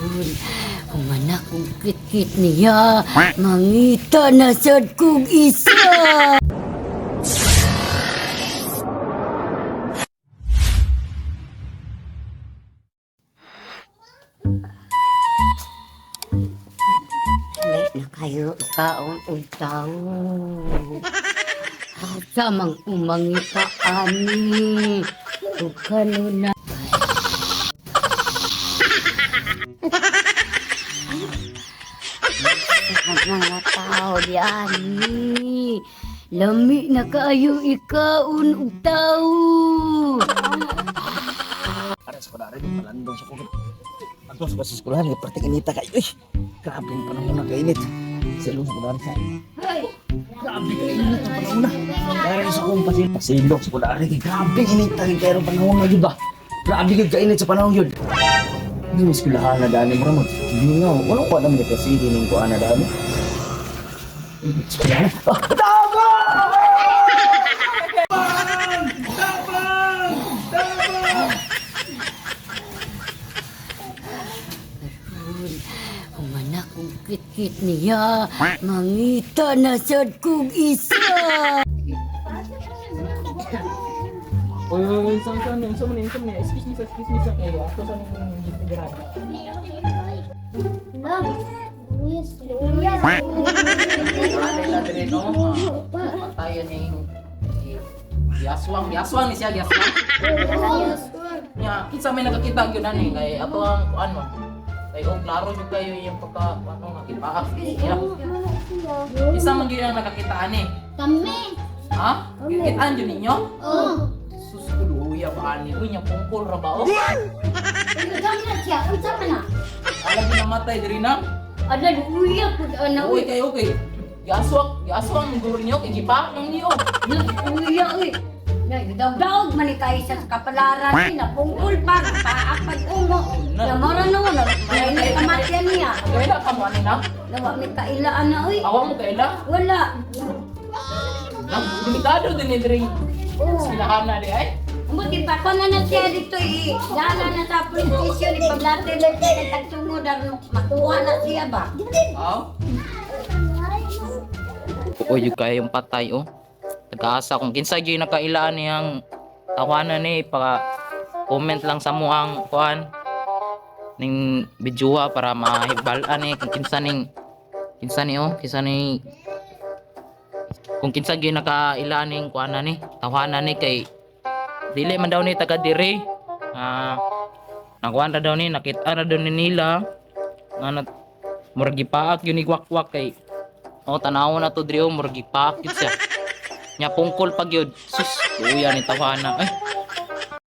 Ang anak kong kit-kit niya, mangita na sad kong isa. Late na kayo, kaon o tao. Asa mang umangita ani. Bukalo na. Mga tao diani. Lami na kaayo ikaon o tao. Para sa kunwari, palandong sa kulit. Andong sa basis kulahan, pati inita kayo. Uy, grabe yung panahon na kainit. Silong sa kunwari sa akin. Grabe kainit ang panahon na. Dahil sa kong pasilong sa kunwari, grabe inita kayo ang panahon na, diba? Grabe kainit sa panahon yun. Hindi mas kulahan na dami mo naman. Hindi nga, walang kuha naman kasi hindi nang kuha na dami. Sa kulahan, tama! Ang anak kong kit-kit niya, mangita na sad kong isa. Oy, saan ni? Excuse me, sir. Eh, ako saan yung Instagram? Tayo ni Biaswang ni siya, Biaswang. Nya, kinsa may nakakita gyud ani kay ato ang ano. Kay klaro jud kayo yung pagka ano nakipaak. Isa man gyud ang nakakita ani. Kami. Ha? Kitaan jud ninyo? Oh. Sus kuluya ba ani? Uy, nya pungkol ra ba o? Kami na siya. Unsa man na? Alam mo namatay diri na? Ada uya pud ana. Uy, kayo okay. Gaswak ang guro niyo, igipa nang niyo. Uya uy. Na daw man ni kay sa kapalaran ni na pungkol pa paapag umo. Ya mara no na. Ay kamatyan niya. Kaya ka mo ani na? Lawa mi kailaan na uy. Awa mo kaila? Wala. Nang limitado din ni diri. Oh. Silahan na di ay. Buti pa ko na siya dito eh. Dala na sa police station ipaglate lang siya tagsungo dar makuha na siya ba. Aw. Oo, yung kaya yung patay, oh. Nag-aasa kung kinsa yung nakailaan niyang tawanan ni, comment lang sa muang kuhan ning videoa para mahibalaan ni kung kinsa ni kung kinsa yung nakailaan ning kuhanan ni, tawanan ni kay dili man daw ni taga diri. Nakuha na daw ni, nakita na daw ni nila nga murag gipaak yun igwakwak kay tanaw na to diri murag gipaak yun siya nya pungkol pag yun sus kuya ni tawanan